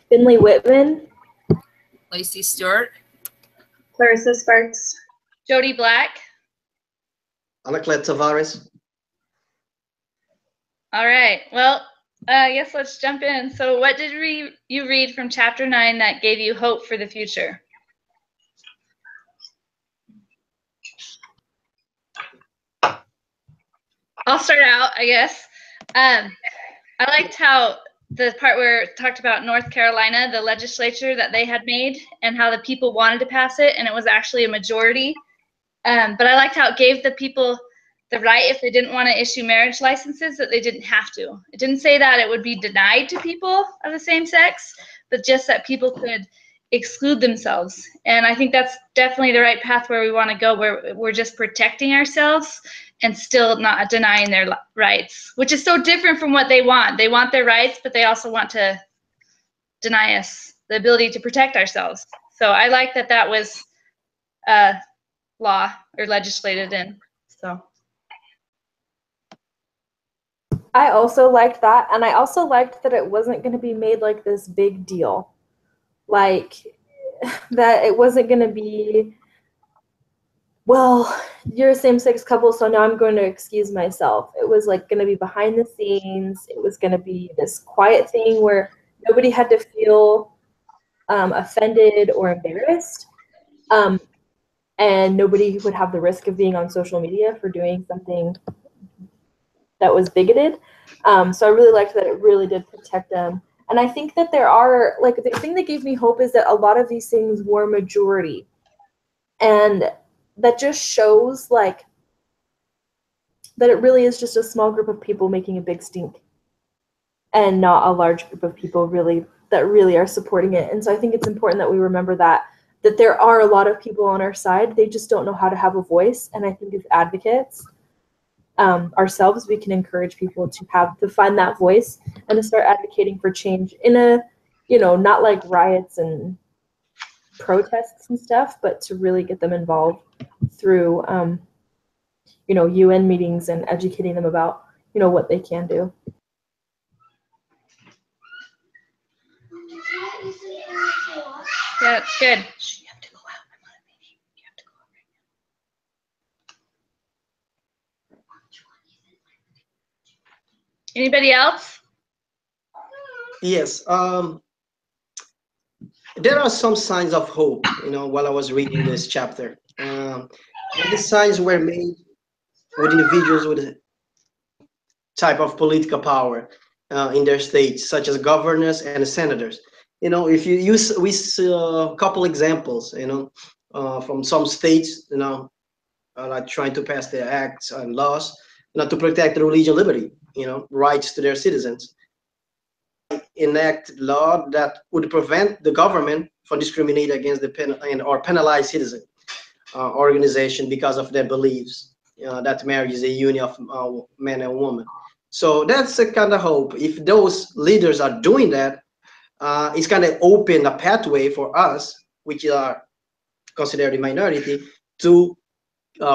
Finley Whitman. Lacey Stewart. Clarissa Sparks. Jody Black. Anaclet Tavares. All right. Well, I guess let's jump in. So what did you read from chapter 9 that gave you hope for the future? I'll start out, I guess. I liked how the part where it talked about North Carolina, the legislature that they had made, and how the people wanted to pass it, and it was actually a majority. But I liked how it gave the people the right, if they didn't want to issue marriage licenses, that they didn't have to. It didn't say that it would be denied to people of the same sex, but just that people could exclude themselves. And I think that's definitely the right path where we want to go, where we're just protecting ourselves and still not denying their rights, which is so different from what they want. They want their rights, but they also want to deny us the ability to protect ourselves. So I like that that was law or legislated in. So I also liked that, and I also liked that it wasn't going to be made like this big deal. Like, that it wasn't going to be, well, you're a same-sex couple, so now I'm going to excuse myself. It was like going to be behind the scenes. It was going to be this quiet thing where nobody had to feel offended or embarrassed, and nobody would have the risk of being on social media for doing something that was bigoted. So I really liked that it really did protect them. And I think that there are, like, the thing that gave me hope is that a lot of these things were majority. And that just shows, like, that it really is just a small group of people making a big stink and not a large group of people that really are supporting it. And so I think it's important that we remember that there are a lot of people on our side. They just don't know how to have a voice. And I think as advocates, ourselves, we can encourage people to find that voice and to start advocating for change in a, not like riots and protests and stuff, but to really get them involved through, UN meetings and educating them about, what they can do. yeah, that's good. Anybody else? Yes. There are some signs of hope, while I was reading this chapter. The signs were made with individuals with type of political power in their states, such as governors and senators. If you use, we see a couple examples, from some states, like trying to pass their acts and laws, to protect the religious liberty, rights to their citizens. Enact law that would prevent the government from discriminating against or penalize citizen organization because of their beliefs. That marriage is a union of man and woman. So that's a kind of hope. If those leaders are doing that, it's kind of open a pathway for us, which are considered a minority, to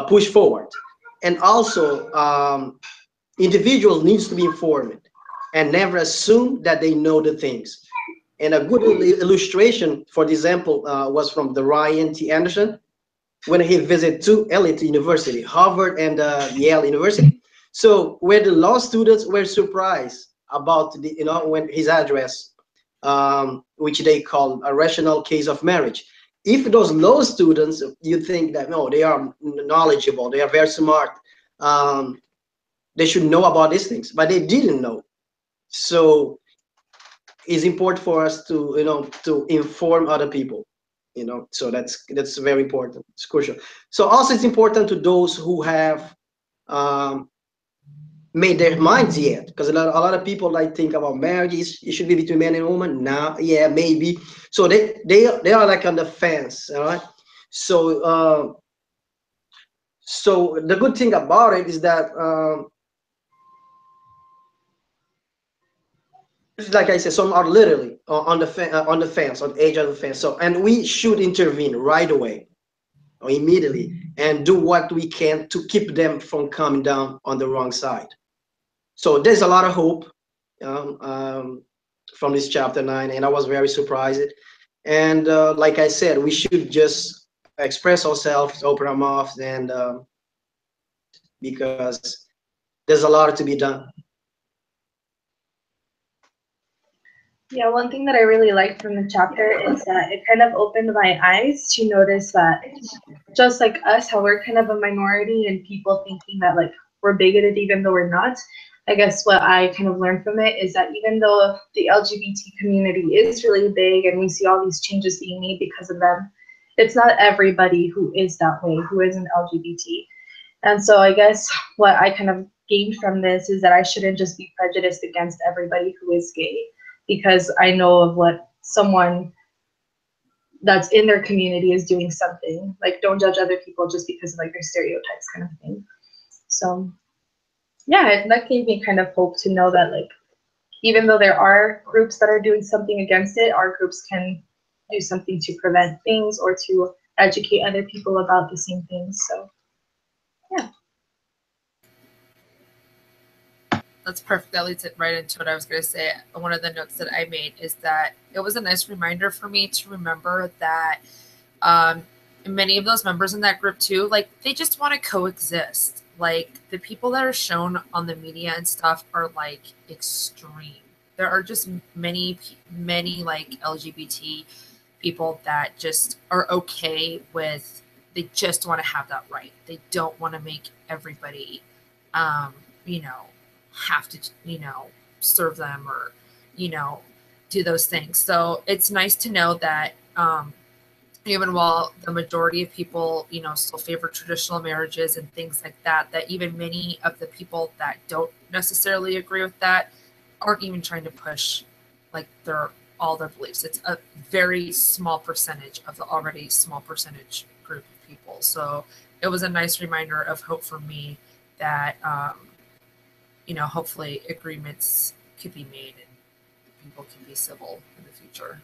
push forward. And also, individual needs to be informed and never assume that they know the things. And a good illustration for the example was from the Ryan T. Anderson when he visited two elite university, Harvard and Yale University. So where the law students were surprised about the, when his address, which they call a rational case of marriage. If those law students, you think that no, they are knowledgeable, they are very smart, they should know about these things, but they didn't know. So it's important for us to to inform other people, so that's very important. It's crucial. So also it's important to those who have made their minds yet, because a lot of people like think about marriage, it should be between man and woman. Now, yeah, maybe. So they are like on the fence, all right. So so the good thing about it is that like I said, some are literally on the fence, on the edge of the fence. So, and we should intervene right away or immediately and do what we can to keep them from coming down on the wrong side. So there's a lot of hope. from this chapter 9, and I was very surprised. And like I said, we should just express ourselves, open our mouths, and because there's a lot to be done. Yeah, one thing that I really liked from the chapter is that it kind of opened my eyes to notice that just like us, how we're kind of a minority and people thinking that like we're bigoted even though we're not. I guess what I kind of learned from it is that even though the LGBT community is really big and we see all these changes being made because of them, it's not everybody who is that way, who is an LGBT. And so I guess what I kind of gained from this is that I shouldn't just be prejudiced against everybody who is gay, because I know of what someone that's in their community is doing something. Like, don't judge other people just because of like their stereotypes kind of thing. So yeah, that gave me kind of hope to know that like even though there are groups that are doing something against it, our groups can do something to prevent things or to educate other people about the same things. So yeah. That's perfect. That leads it right into what I was going to say. One of the notes that I made is that it was a nice reminder for me to remember that many of those members in that group too, like they just want to coexist. Like the people that are shown on the media and stuff are like extreme. There are just many like LGBT people that just are okay with, they just want to have that right. They don't want to make everybody, you know, have to, you know, serve them or, you know, do those things. So it's nice to know that even while the majority of people, you know, still favor traditional marriages and things like that, that even many of the people that don't necessarily agree with that aren't even trying to push like all their beliefs. It's a very small percentage of the already small percentage group of people. So it was a nice reminder of hope for me that, you know, hopefully agreements could be made and people can be civil in the future.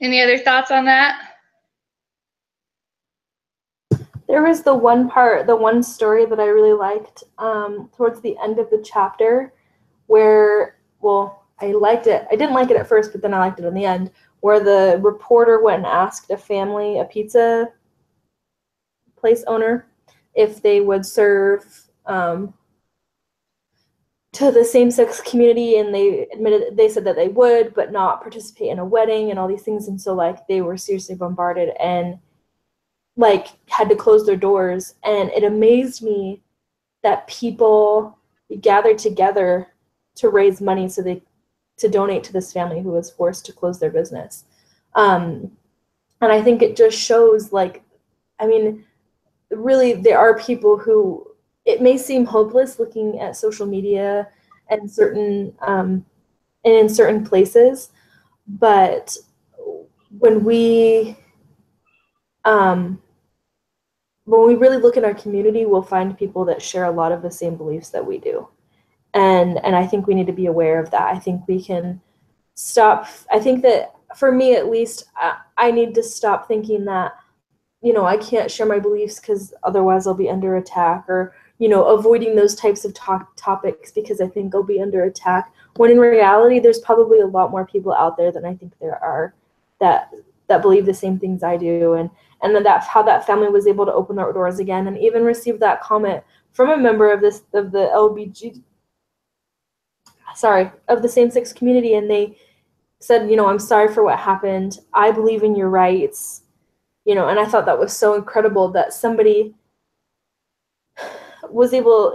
Any other thoughts on that? There was the one story that I really liked towards the end of the chapter where, well, I liked it. I didn't like it at first, but then I liked it in the end, where the reporter went and asked a pizza place owner, if they would serve to the same-sex community, and they said that they would, but not participate in a wedding and all these things. And so like they were seriously bombarded and like had to close their doors. And it amazed me that people gathered together to raise money to donate to this family who was forced to close their business. And I think it just shows, like, I mean, really there are people who, it may seem hopeless looking at social media and in certain places, but when we really look in our community, we'll find people that share a lot of the same beliefs that we do. And I think we need to be aware of that. I think we can stop. I think that for me, at least, I need to stop thinking that, you know, I can't share my beliefs because otherwise I'll be under attack, or, you know, avoiding those types of topics because I think I'll be under attack. When in reality, there's probably a lot more people out there than I think there are that believe the same things I do. And then that's how that family was able to open their doors again and even receive that comment from a member of the same-sex community. And they said, you know, I'm sorry for what happened. I believe in your rights. You know, and I thought that was so incredible that somebody was able,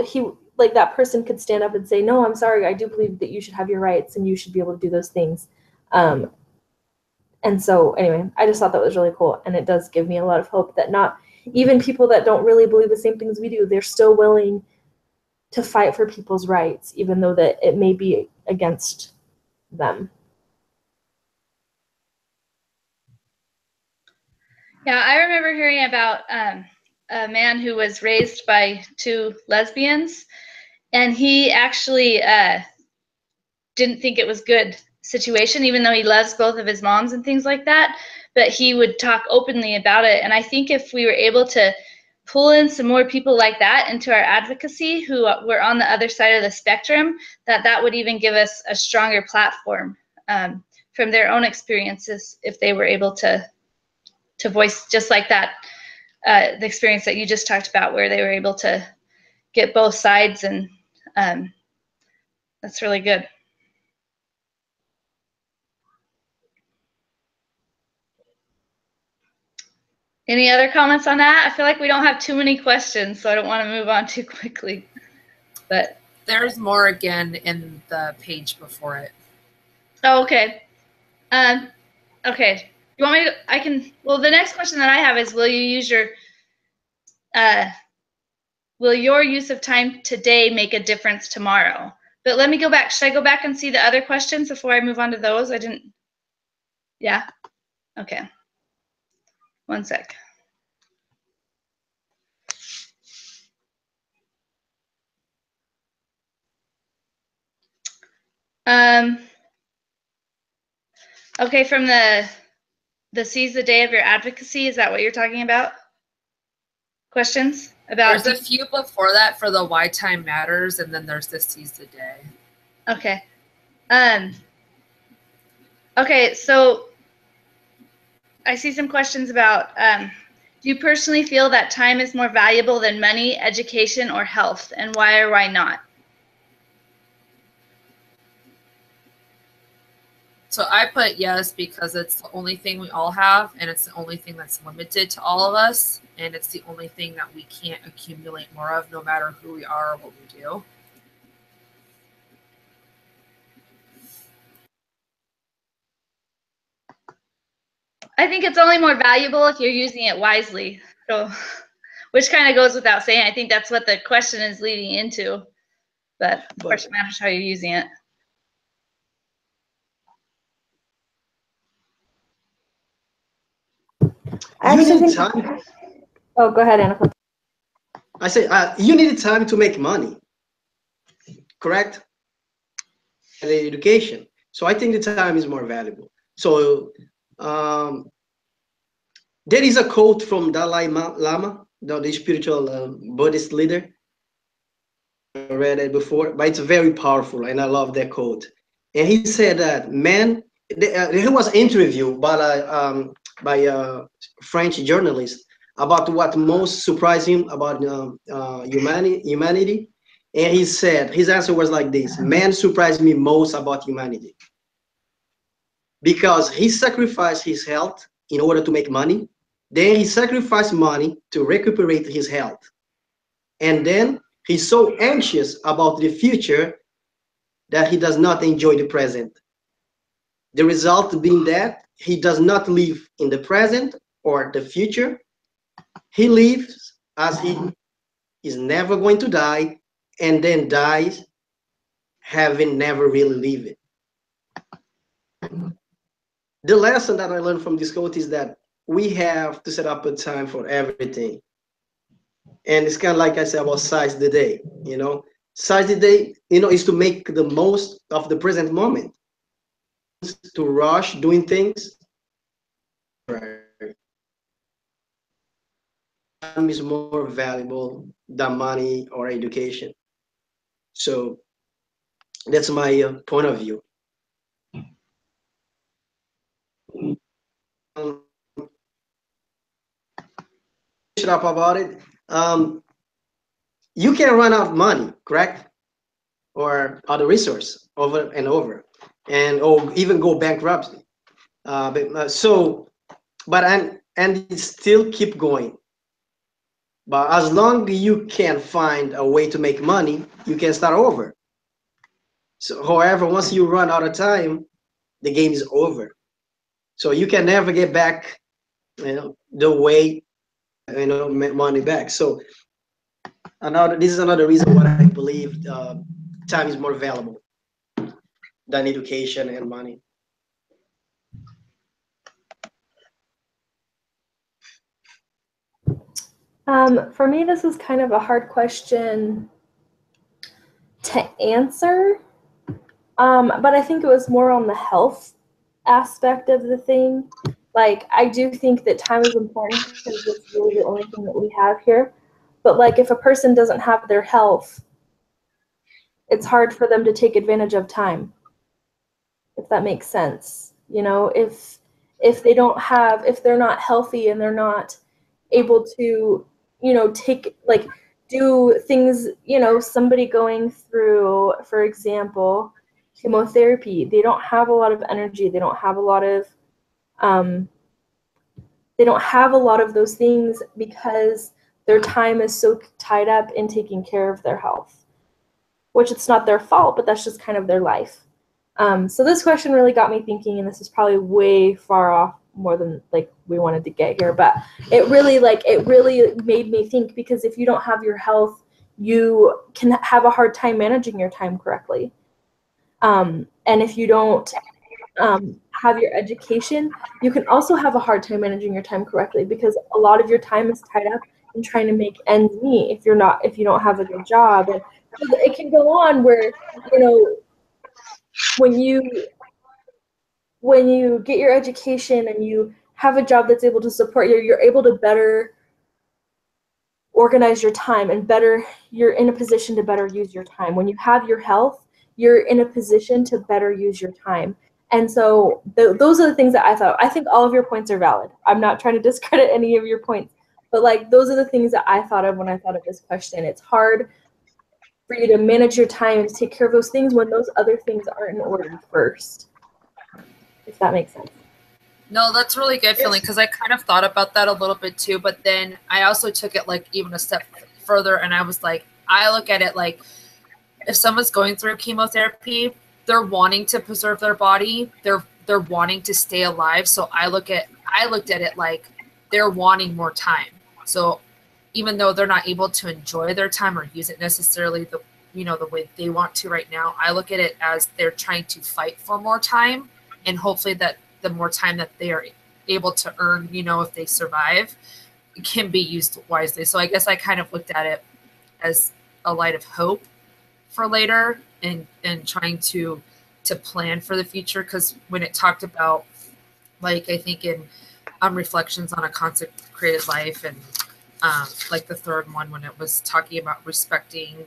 that person could stand up and say, no, I'm sorry, I do believe that you should have your rights and you should be able to do those things. And so anyway, I just thought that was really cool. And it does give me a lot of hope that not even people that don't really believe the same things we do, they're still willing to fight for people's rights, even though that it may be against them. Yeah, I remember hearing about a man who was raised by two lesbians, and he actually didn't think it was good situation, even though he loves both of his moms and things like that. But he would talk openly about it. And I think if we were able to pull in some more people like that into our advocacy who were on the other side of the spectrum, that would even give us a stronger platform from their own experiences if they were able to voice just like that, the experience that you just talked about where they were able to get both sides, and that's really good. Any other comments on that? I feel like we don't have too many questions, so I don't want to move on too quickly. But there's more again in the page before it. Oh, okay. Okay. You want me to? I can. Well, the next question that I have is, will your use of time today make a difference tomorrow? But let me go back. Should I go back and see the other questions before I move on to those? I didn't. Yeah. Okay. One sec. Okay, from the seize the day of your advocacy, is that what you're talking about? Questions about? There's a few before that for the why time matters, and then there's the seize the day. Okay. Okay, so I see some questions about, do you personally feel that time is more valuable than money, education, or health, and why or why not? So I put yes because it's the only thing we all have, and it's the only thing that's limited to all of us, and it's the only thing that we can't accumulate more of no matter who we are or what we do. I think it's only more valuable if you're using it wisely. So, which kind of goes without saying. I think that's what the question is leading into. But of course, it matters how you're using it. I actually think time. Oh, go ahead, Anna. I say you need time to make money, correct? And education. So I think the time is more valuable. So there is a quote from Dalai Lama, the spiritual Buddhist leader. I read it before, but it's very powerful, and I love that quote. And he said that man, he was interviewed by a French journalist about what most surprised him about humanity. And he said, his answer was like this: man surprised me most about humanity because he sacrificed his health in order to make money. Then he sacrificed money to recuperate his health. And then he's so anxious about the future that he does not enjoy the present. The result being that he does not live in the present or the future. He lives as he is never going to die, and then dies having never really lived. The lesson that I learned from this quote is that we have to set up a time for everything. And it's kind of like I said about size the day, size the day, is to make the most of the present moment. To rush doing things, time is more valuable than money or education. So that's my point of view. Up about it. You can run out of money, correct? Or other resource over and over, or even go bankruptcy. But it still keep going. But as long as you can find a way to make money, you can start over. So, however, once you run out of time, the game is over. So you can never get back, the way, money back. So this is another reason why I believe time is more valuable than education and money. For me, this is kind of a hard question. to answer, but I think it was more on the health aspect of the thing. Like, I do think that time is important because it's really the only thing that we have here. But like, if a person doesn't have their health, it's hard for them to take advantage of time, if that makes sense. You know, if they don't have, if they're not healthy and they're not able to, you know, do things, you know, somebody going through, for example, chemotherapy, they don't have a lot of energy, they don't have a lot of those things because their time is so tied up in taking care of their health, which it's not their fault, but that's just kind of their life. So this question really got me thinking, and this is probably way far off more than like we wanted to get here, but it really made me think, because if you don't have your health, you can have a hard time managing your time correctly. And if you don't have your education, you can also have a hard time managing your time correctly, because a lot of your time is tied up in trying to make ends meet if you don't have a good job. And it can go on where, you know, when you get your education and you have a job that's able to support you, you're able to better organize your time and you're in a position to better use your time. When you have your health, you're in a position to better use your time. And so those are the things that I thought. I think all of your points are valid. I'm not trying to discredit any of your points, but like, those are the things that I thought of when I thought of this question. It's hard for you to manage your time and to take care of those things when those other things aren't in order first, if that makes sense. No, that's really good feeling, because I kind of thought about that a little bit too, but then I also took it like even a step further, and I was like, I look at it like, if someone's going through chemotherapy, they're wanting to preserve their body, they're wanting to stay alive. So I looked at it like they're wanting more time. So even though they're not able to enjoy their time or use it necessarily the way they want to right now, I look at it as they're trying to fight for more time, and hopefully that the more time that they are able to earn, if they survive, can be used wisely. So I guess I kind of looked at it as a light of hope for later, and trying to plan for the future. Because when it talked about, like, I think in reflections on a consecrated life, and like the third one, when it was talking about respecting,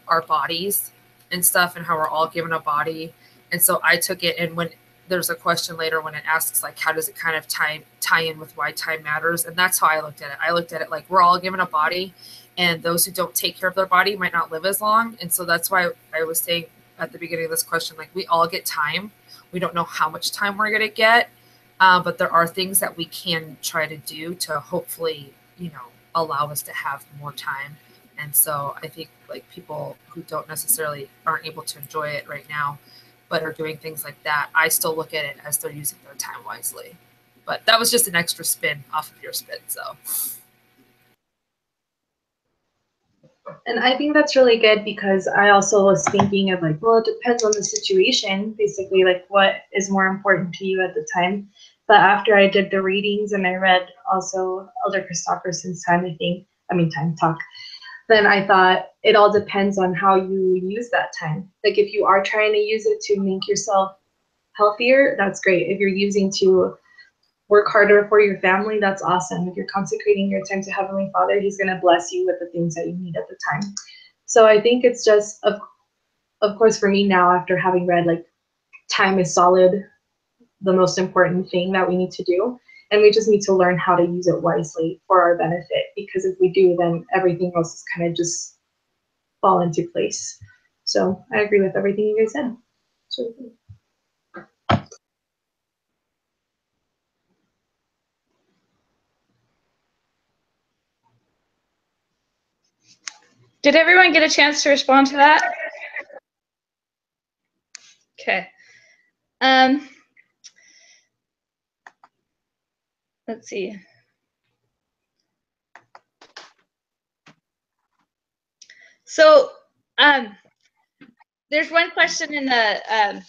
our bodies and stuff, and how we're all given a body. And so I took it, and when there's a question later when it asks, like, how does it kind of tie in with why time matters? And that's how I looked at it. I looked at it like we're all given a body, and those who don't take care of their body might not live as long. And so that's why I was saying at the beginning of this question, like, we all get time. We don't know how much time we're going to get, but there are things that we can try to do to hopefully, allow us to have more time. And so I think, like, people who aren't able to enjoy it right now, but are doing things like that, I still look at it as they're using their time wisely. But that was just an extra spin off of your spin. So. And I think that's really good, because I also was thinking of like, well, it depends on the situation, basically, like what is more important to you at the time. But after I did the readings and I read also Elder Christopherson's Time Talk, then I thought it all depends on how you use that time. Like, if you are trying to use it to make yourself healthier, that's great. If you're using to work harder for your family, that's awesome. If you're consecrating your time to Heavenly Father, He's going to bless you with the things that you need at the time. So I think it's just, of course, for me now, after having read, like, time is solid, the most important thing that we need to do. And we just need to learn how to use it wisely for our benefit, because if we do, then everything else is kind of just fall into place. So I agree with everything you guys said. So, Did everyone get a chance to respond to that? Okay. Let's see. So there's one question in the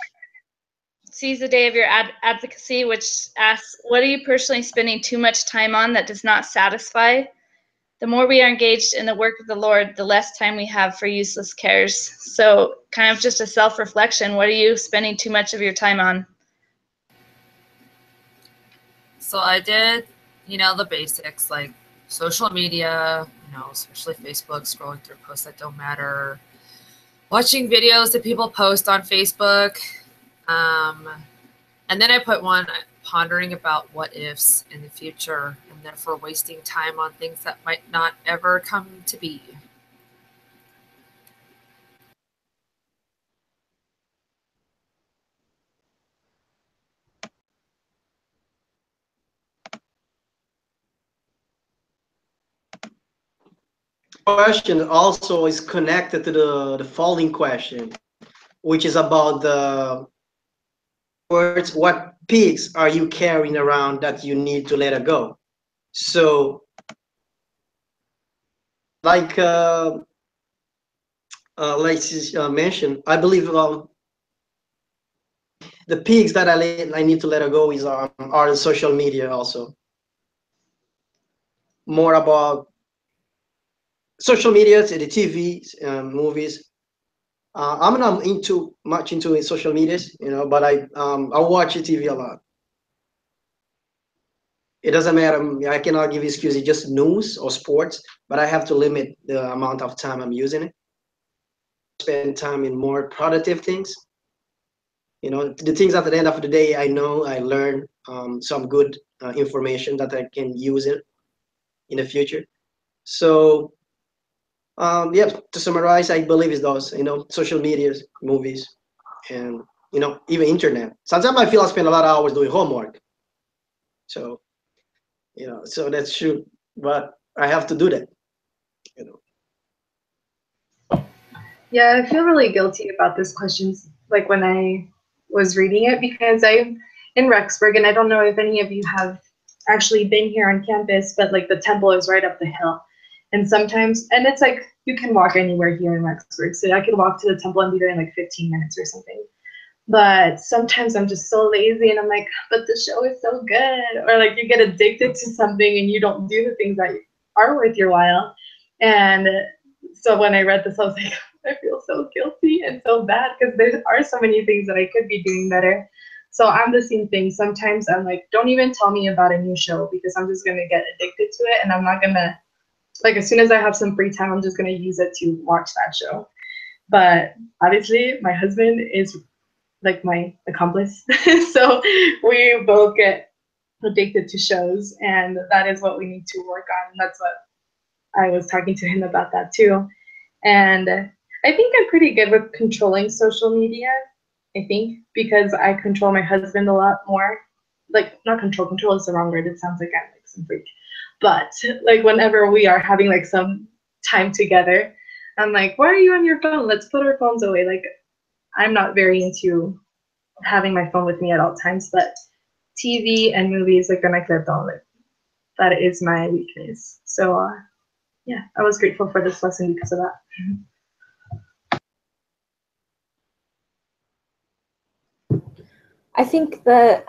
Seize the Day of Your Advocacy, which asks, what are you personally spending too much time on that does not satisfy? The more we are engaged in the work of the Lord, the less time we have for useless cares. So kind of just a self-reflection. What are you spending too much of your time on? So I did, the basics like social media, especially Facebook, scrolling through posts that don't matter, watching videos that people post on Facebook. And then I put one pondering about what ifs in the future and therefore wasting time on things that might not ever come to be. Question also is connected to the following question, which is about the words, what pigs are you carrying around that you need to let it go? So, like Lacey mentioned, I believe the pigs that I need to let it go are the social media also. More about social media, the TV, movies. I'm not much into social medias, but I watch TV a lot. It doesn't matter. I cannot give excuses, just news or sports, but I have to limit the amount of time I'm using it. Spend time in more productive things. The things at the end of the day, I know I learn some good information that I can use it in the future. So, yeah, to summarize, I believe it's those, social media, movies, and, even internet. Sometimes I feel I spend a lot of hours doing homework. So, so that's true, but I have to do that. Yeah, I feel really guilty about this question, like when I was reading it, because I'm in Rexburg, and I don't know if any of you have actually been here on campus, but like the temple is right up the hill. And sometimes, and it's like you can walk anywhere here in Rexburg. So I could walk to the temple and be there in like 15 minutes or something. But sometimes I'm just so lazy and I'm like, but the show is so good. Or like you get addicted to something and you don't do the things that are worth your while. And so when I read this, I was like, I feel so guilty and so bad because there are so many things that I could be doing better. So I'm the same thing. Sometimes I'm like, don't even tell me about a new show because I'm just going to get addicted to it. And I'm not going to, like, as soon as I have some free time, I'm just going to use it to watch that show. But obviously, my husband is like my accomplice. So we both get addicted to shows, and that is what we need to work on. That's what I was talking to him about that too. And I think I'm pretty good with controlling social media, I think, because I control my husband a lot more. Like, not control is the wrong word. It sounds like I'm like some freak. But like whenever we are having like some time together, I'm like, why are you on your phone? Let's put our phones away. Like, I'm not very into having my phone with me at all times, but TV and movies, like, that is my weakness. So, yeah, I was grateful for this lesson because of that. I think that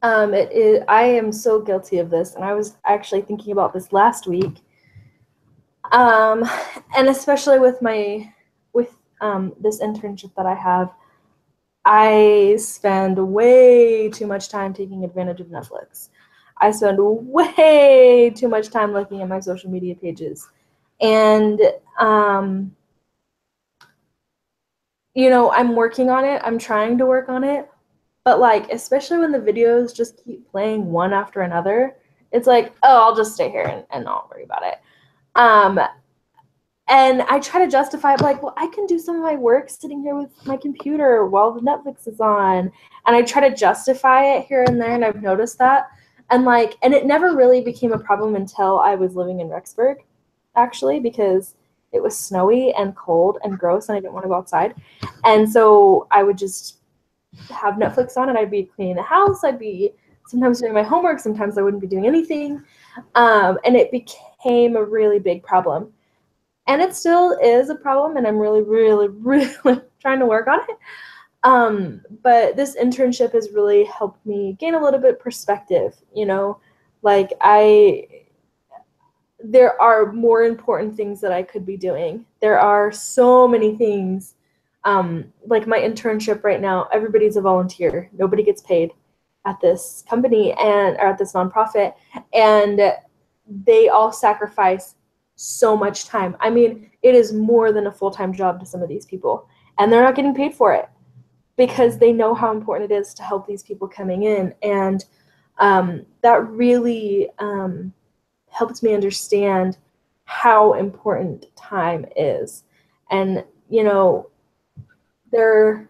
I am so guilty of this, and I was actually thinking about this last week, and especially with this internship that I have, I spend way too much time taking advantage of Netflix. I spend way too much time looking at my social media pages, and I'm working on it. I'm trying to work on it. But like, especially when the videos just keep playing one after another, it's like, oh, I'll just stay here and not worry about it. And I try to justify it like, well, I can do some of my work sitting here with my computer while the Netflix is on. And I try to justify it here and there, and I've noticed that. And it never really became a problem until I was living in Rexburg, actually, because it was snowy and cold and gross, and I didn't want to go outside. And so I would just have Netflix on, and I'd be cleaning the house. I'd be sometimes doing my homework. Sometimes I wouldn't be doing anything. And it became a really big problem. And it still is a problem, and I'm really, really, really trying to work on it. But this internship has really helped me gain a little bit of perspective, like there are more important things that I could be doing. There are so many things. Like my internship right now, everybody's a volunteer. Nobody gets paid at this company or at this nonprofit, and they all sacrifice so much time. I mean, it is more than a full-time job to some of these people, and they're not getting paid for it because they know how important it is to help these people coming in. And that really helped me understand how important time is. And, you know, there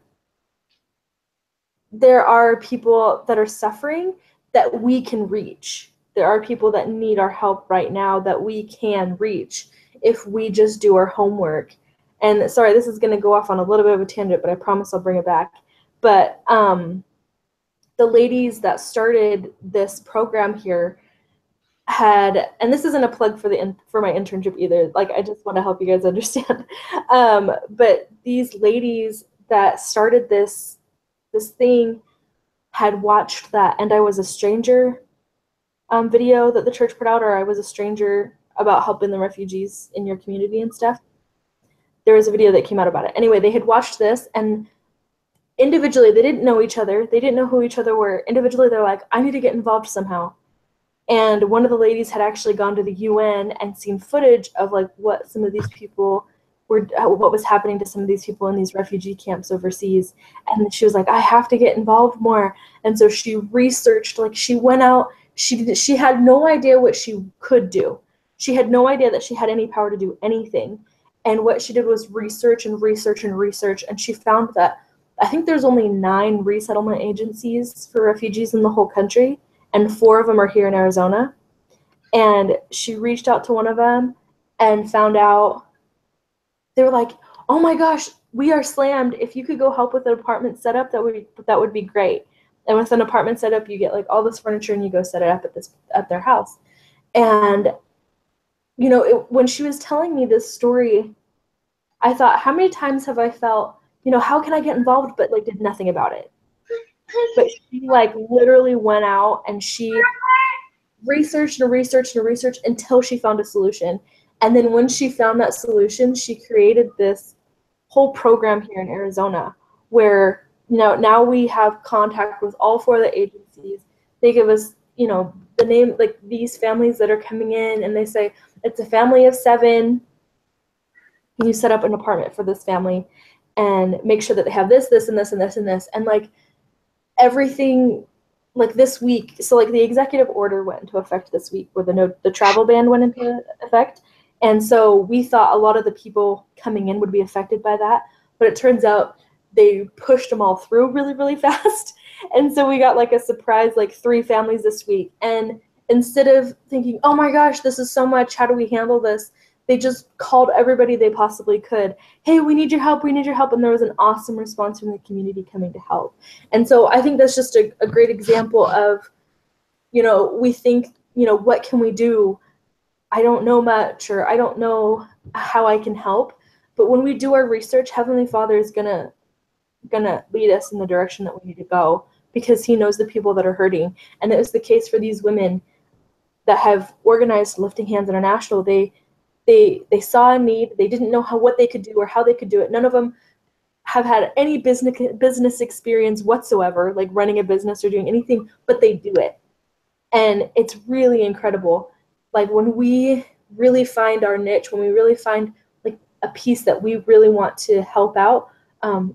are people that are suffering that we can reach. There are people that need our help right now that we can reach if we just do our homework. And sorry, this is going to go off on a little bit of a tangent, but I promise I'll bring it back. But the ladies that started this program here had, and this isn't a plug for my internship either. Like, I just want to help you guys understand. But these ladies that started this thing had watched that "And I Was a Stranger" video that the church put out, or "I Was a Stranger" about helping the refugees in your community and stuff. There was a video that came out about it. Anyway, they had watched this, and individually, they didn't know each other. They didn't know who each other were. Individually, they're like, I need to get involved somehow. And one of the ladies had actually gone to the UN and seen footage of like what some of these people were, what was happening to some of these people in these refugee camps overseas. And she was like, I have to get involved more. And so she researched, like she went out, she had no idea what she could do. She had no idea that she had any power to do anything. And what she did was research and research and research. And she found that I think there's only 9 resettlement agencies for refugees in the whole country, and 4 of them are here in Arizona. And she reached out to one of them and found out, they were like, oh my gosh, we are slammed. If you could go help with an apartment setup, that would be great. And with an apartment setup, you get like all this furniture and you go set it up at their house. And you know, when she was telling me this story, I thought, how many times have I felt, you know, how can I get involved, but like did nothing about it? But she like literally went out and she researched and researched and researched until she found a solution. And then when she found that solution, she created this whole program here in Arizona where, you know, now we have contact with all 4 of the agencies. They give us, you know, the name, like these families that are coming in, and they say, it's a family of 7. Can you set up an apartment for this family and make sure that they have this, this, and this, and this, and this. And like everything, like this week, so like the executive order went into effect this week where the travel ban went into effect. And so we thought a lot of the people coming in would be affected by that. But it turns out they pushed them all through really, really fast. And so we got like a surprise, like 3 families this week. And instead of thinking, oh my gosh, this is so much, how do we handle this? They just called everybody they possibly could. Hey, we need your help. We need your help. And there was an awesome response from the community coming to help. And so I think that's just a great example of, you know, we think, you know, what can we do? I don't know much, or I don't know how I can help. But when we do our research, Heavenly Father is gonna lead us in the direction that we need to go, because he knows the people that are hurting. And it was the case for these women that have organized Lifting Hands International. They saw a need. They didn't know what they could do or how they could do it. None of them have had any business experience whatsoever, like running a business or doing anything, but they do it. And it's really incredible. Like when we really find our niche, when we really find like a piece that we really want to help out,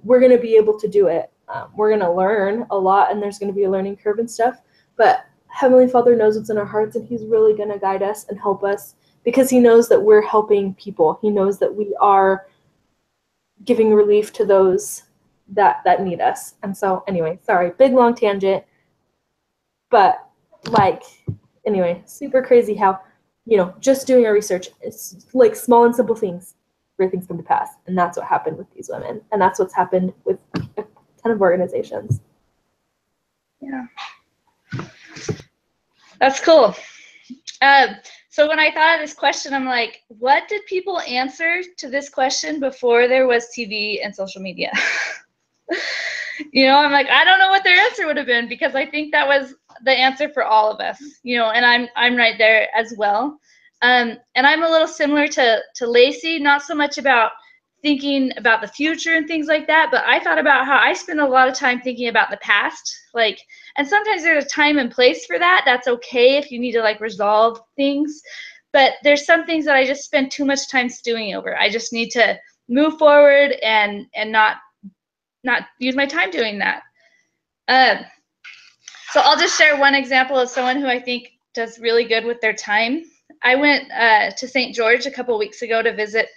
we're going to be able to do it. We're going to learn a lot, and there's going to be a learning curve and stuff. But Heavenly Father knows what's in our hearts, and he's really going to guide us and help us, because he knows that we're helping people. He knows that we are giving relief to those that need us. And so anyway, sorry, big long tangent. But like, anyway, super crazy how, you know, just doing our research, it's like small and simple things, great things come to pass. And that's what happened with these women. And that's what's happened with a ton of organizations. Yeah. That's cool. So when I thought of this question, I'm like, what did people answer to this question before there was TV and social media? You know, I'm like, I don't know what their answer would have been, because I think that was the answer for all of us, you know, and I'm right there as well. And I'm a little similar to Lacey, not so much about thinking about the future and things like that, but I thought about how I spend a lot of time thinking about the past. Like, and sometimes there's a time and place for that. That's okay if you need to like resolve things. But there's some things that I just spend too much time stewing over. I just need to move forward and not use my time doing that. So I'll just share one example of someone who I think does really good with their time. I went to St. George a couple weeks ago to visit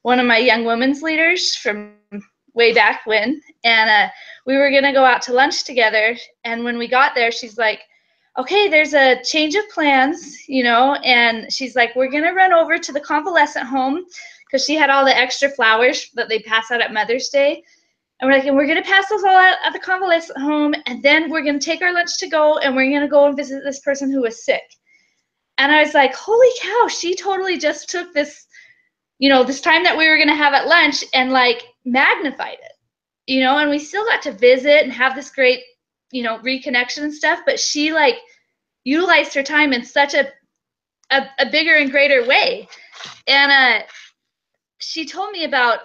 one of my young women's leaders from way back when, and we were gonna go out to lunch together. And when we got there, she's like, okay, there's a change of plans, you know, and she's like, we're gonna run over to the convalescent home because she had all the extra flowers that they pass out at Mother's Day. And we're like, and we're gonna pass those all out at the convalescent home, and then we're gonna take our lunch to go, and we're gonna go and visit this person who was sick. And I was like, holy cow, she totally just took this, you know, this time that we were gonna have at lunch and like magnified it, you know, and we still got to visit and have this great, you know, reconnection and stuff, but she like utilized her time in such a bigger and greater way. And she told me about,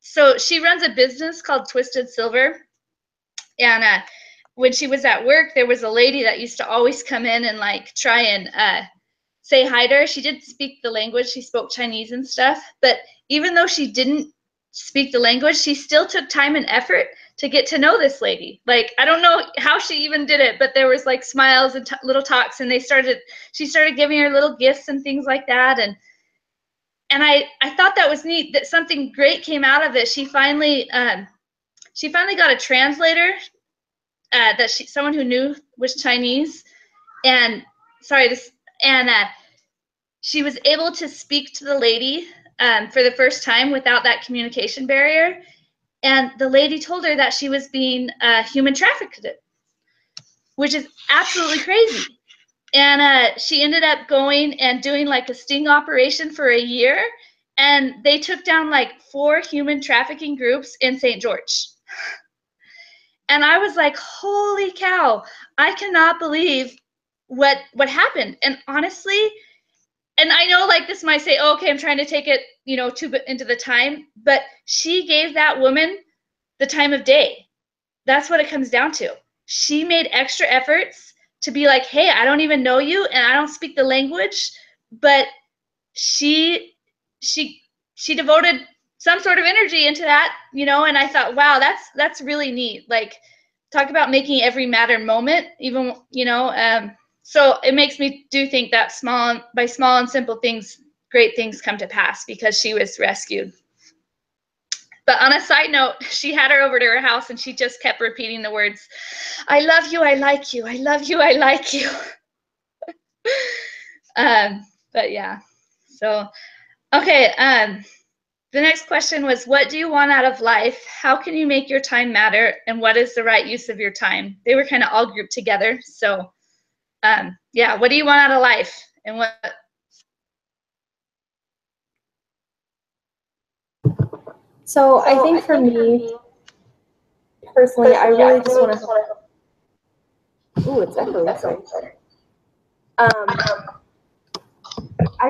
so she runs a business called Twisted Silver. And when she was at work, there was a lady that used to always come in and like try and say hi to her. She didn't speak the language. She spoke Chinese and stuff. But even though she didn't speak the language, she still took time and effort to get to know this lady. Like, I don't know how she even did it, but there was like smiles and little talks, and she started giving her little gifts and things like that. And I thought that was neat, that something great came out of it. She finally got a translator, someone who knew was Chinese, and she was able to speak to the lady for the first time without that communication barrier. And the lady told her that she was being human trafficked, which is absolutely crazy. And she ended up going and doing like a sting operation for a year, and they took down like 4 human trafficking groups in St. George. And I was like, holy cow, I cannot believe what happened. And honestly, and I know like this might say, oh, okay, I'm trying to take it, you know, into the time, but she gave that woman the time of day. That's what it comes down to. She made extra efforts to be like, hey, I don't even know you and I don't speak the language, but she devoted some sort of energy into that, you know. And I thought, wow, that's really neat. Like, talk about making every matter moment, even, you know. So it makes me do think that by small and simple things, great things come to pass, because she was rescued. But on a side note, she had her over to her house and she just kept repeating the words, I love you, I like you, I love you, I like you. But yeah, so, okay. The next question was, what do you want out of life? How can you make your time matter? And what is the right use of your time? They were kind of all grouped together. So yeah, what do you want out of life? And what? So I think for me, personally, I really just want to, ooh, it's echoing, sorry. I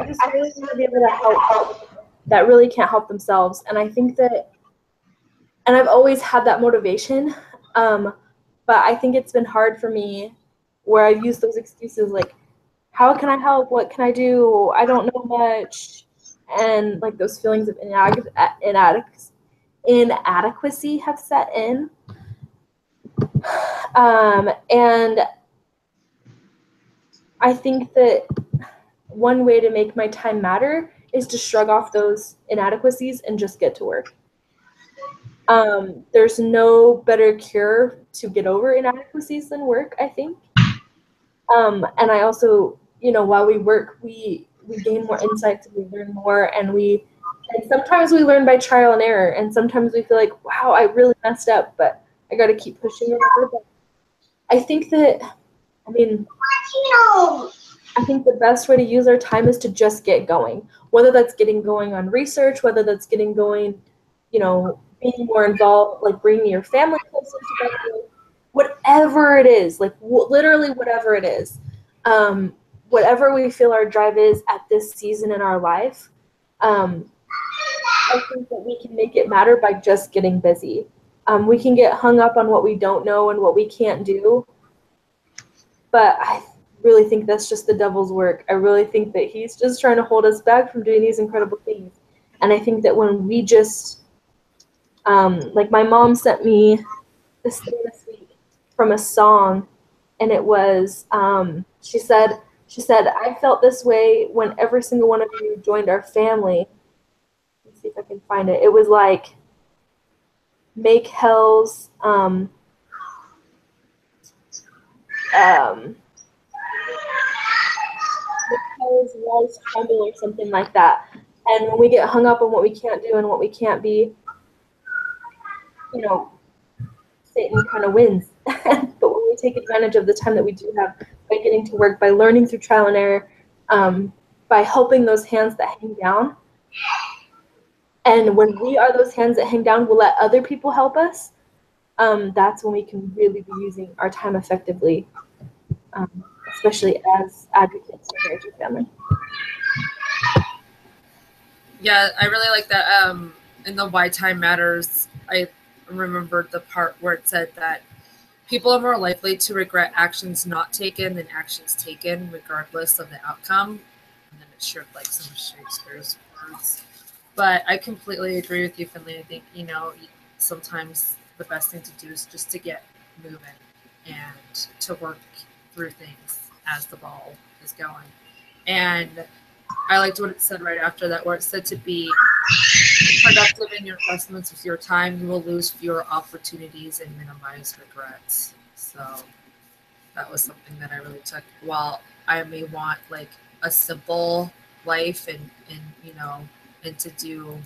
just really want to be able to help that really can't help themselves. And I think that, and I've always had that motivation, but I think it's been hard for me where I've used those excuses like, how can I help? What can I do? I don't know much. And like those feelings of inadequacy have set in. And I think that one way to make my time matter is to shrug off those inadequacies and just get to work. There's no better cure to get over inadequacies than work, I think. And I also, you know, while we work, we gain more insights, we learn more, and sometimes we learn by trial and error, and sometimes we feel like, wow, I really messed up, but I got to keep pushing it. But I think that, I think the best way to use our time is to just get going, whether that's getting going on research, whether that's getting going, you know, being more involved, like bringing your family closer together, whatever it is, like literally whatever it is. whatever we feel our drive is at this season in our life, I think that we can make it matter by just getting busy. We can get hung up on what we don't know and what we can't do, but I really think that's just the devil's work. I really think that he's just trying to hold us back from doing these incredible things. And I think that when we just, like my mom sent me this thing this week from a song, and it was, she said, I felt this way when every single one of you joined our family. Let's see if I can find it. It was like, make hell's, hell's walls tremble or something like that. And when we get hung up on what we can't do and what we can't be, you know, Satan kind of wins. But when we take advantage of the time that we do have by getting to work, by learning through trial and error, by helping those hands that hang down, and when we are those hands that hang down, we'll let other people help us. That's when we can really be using our time effectively, especially as advocates for marriage and family. Yeah, I really like that. In the Why Time Matters, I remembered the part where it said that people are more likely to regret actions not taken than actions taken, regardless of the outcome. And then it shared like some of Shakespeare's words. But I completely agree with you, Finley. I think, sometimes the best thing to do is just to get moving and to work through things as the ball is going. And I liked what it said right after that, where it said to be productive in your investments with your time, you will lose fewer opportunities and minimize regrets. So that was something that I really took. While I may want like a simple life and to do,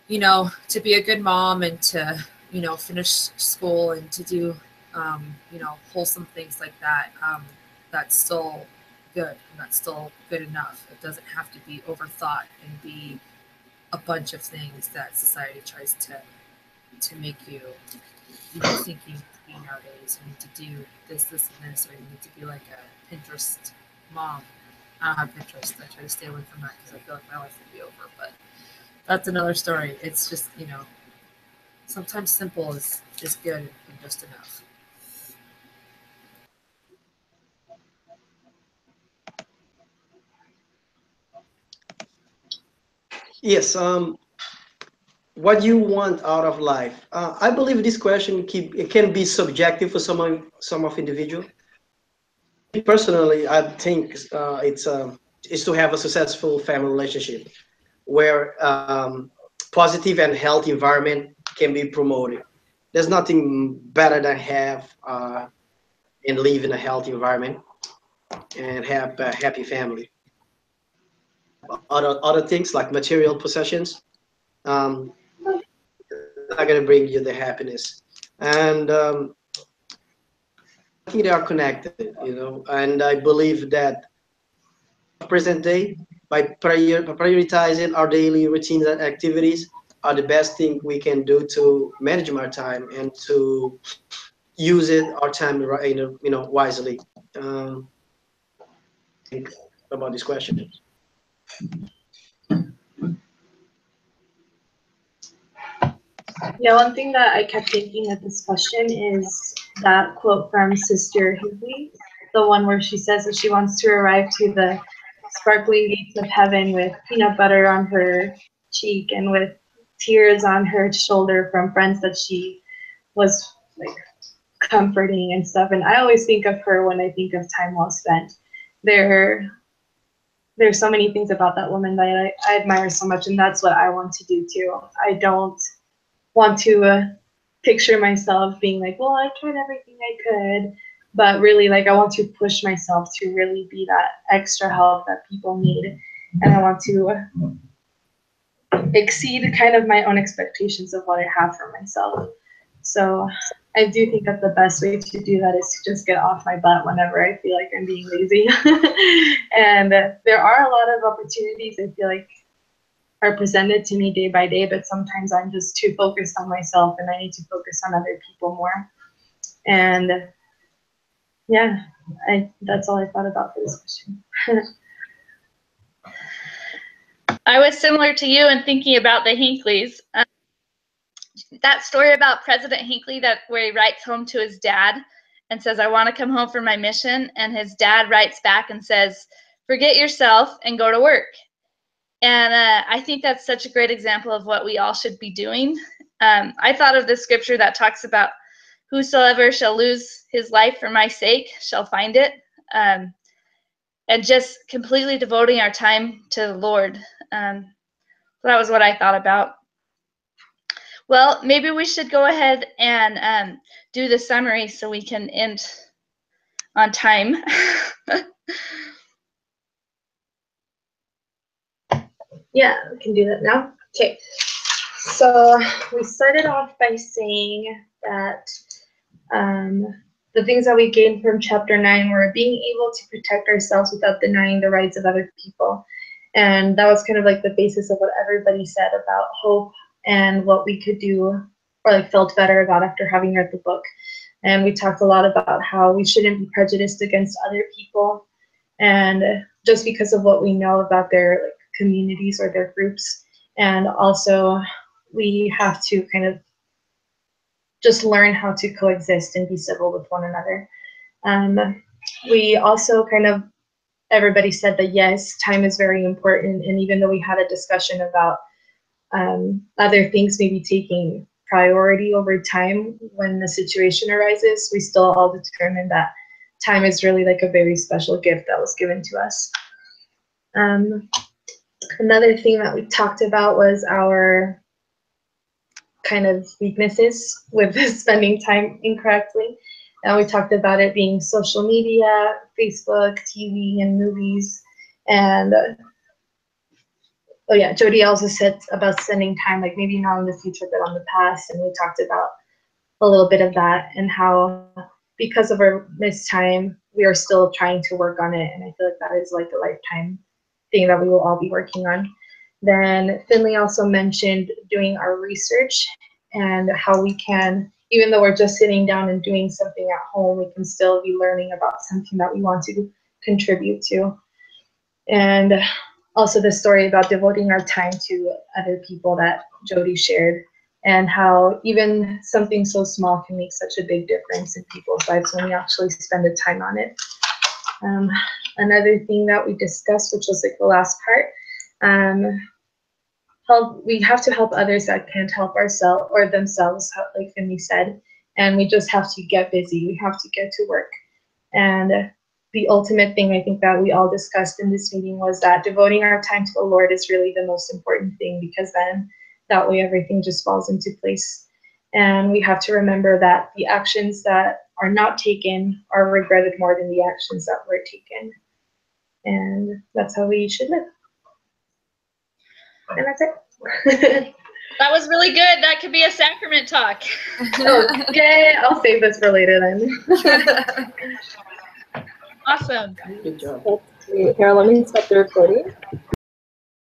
to be a good mom and to, finish school and to do, wholesome things like that, that's still good and that's still good enough. It doesn't have to be overthought and be a bunch of things that society tries to make you, thinking nowadays. You need to do this, and this, or you need to be like a Pinterest mom. I don't have Pinterest. I try to stay away from that because I feel like my life will be over. But that's another story. It's just, sometimes simple is good and just enough. Yes. What you want out of life? I believe this question it can be subjective for some of individual. Personally, I think it's to have a successful family relationship where positive and healthy environment can be promoted. There's nothing better than have and live in a healthy environment and have a happy family. Other things like material possessions, not gonna bring you the happiness. And I think they are connected, and I believe that present day by prioritizing our daily routines and activities are the best thing we can do to manage our time and to use our time wisely. Think about this question. Yeah, one thing that I kept thinking at this question is that quote from Sister Higley, the one where she says that she wants to arrive to the sparkling gates of heaven with peanut butter on her cheek and with tears on her shoulder from friends that she was like comforting and stuff. And I always think of her when I think of time well spent. There's so many things about that woman that I admire so much, and that's what I want to do too. I don't want to picture myself being like, well, I tried everything I could, but really, like, I want to push myself to really be that extra help that people need, and I want to exceed kind of my own expectations of what I have for myself. So I do think that the best way to do that is to just get off my butt whenever I feel like I'm being lazy. And there are a lot of opportunities I feel like are presented to me day by day, but sometimes I'm just too focused on myself and I need to focus on other people more. And yeah, that's all I thought about for this question. I was similar to you in thinking about the Hinckleys. That story about President Hinckley where he writes home to his dad and says, I want to come home for my mission. And his dad writes back and says, forget yourself and go to work. And I think that's such a great example of what we all should be doing. I thought of the scripture that talks about whosoever shall lose his life for my sake shall find it. And just completely devoting our time to the Lord. That was what I thought about. Well, maybe we should go ahead and do the summary so we can end on time. Yeah, we can do that now. Okay. So we started off by saying that the things that we gained from chapter 9 were being able to protect ourselves without denying the rights of other people. And that was kind of like the basis of what everybody said about hope and what we could do or like felt better about after having read the book. And we talked a lot about how we shouldn't be prejudiced against other people. And just because of what we know about their like communities or their groups. And also we have to kind of just learn how to coexist and be civil with one another. We also kind of, everybody said that yes, time is very important. And even though we had a discussion about other things maybe taking priority over time when the situation arises, we still all determined that time is really like a very special gift that was given to us. Another thing that we talked about was our kind of weaknesses with spending time incorrectly. And we talked about it being social media, Facebook, TV, and movies. And oh yeah, Jody also said about spending time, like maybe not in the future, but on the past. And we talked about a little bit of that and how because of our missed time, we are still trying to work on it. And I feel like that is like a lifetime thing that we will all be working on. Then Finley also mentioned doing our research and how we can, even though we're just sitting down and doing something at home, we can still be learning about something that we want to contribute to. And also the story about devoting our time to other people that Jody shared, and how even something so small can make such a big difference in people's lives when we actually spend the time on it. Another thing that we discussed, which was like the last part, we have to help others that can't help ourselves or themselves, like Finley said, and we just have to get busy. We have to get to work. And the ultimate thing I think that we all discussed in this meeting was that devoting our time to the Lord is really the most important thing, because then that way everything just falls into place. And we have to remember that the actions that are not taken are regretted more than the actions that were taken. And that's how we should live. And that's it. That was really good. That could be a sacrament talk. Okay, I'll save this for later then. Awesome. Good job. Here, let me stop the recording.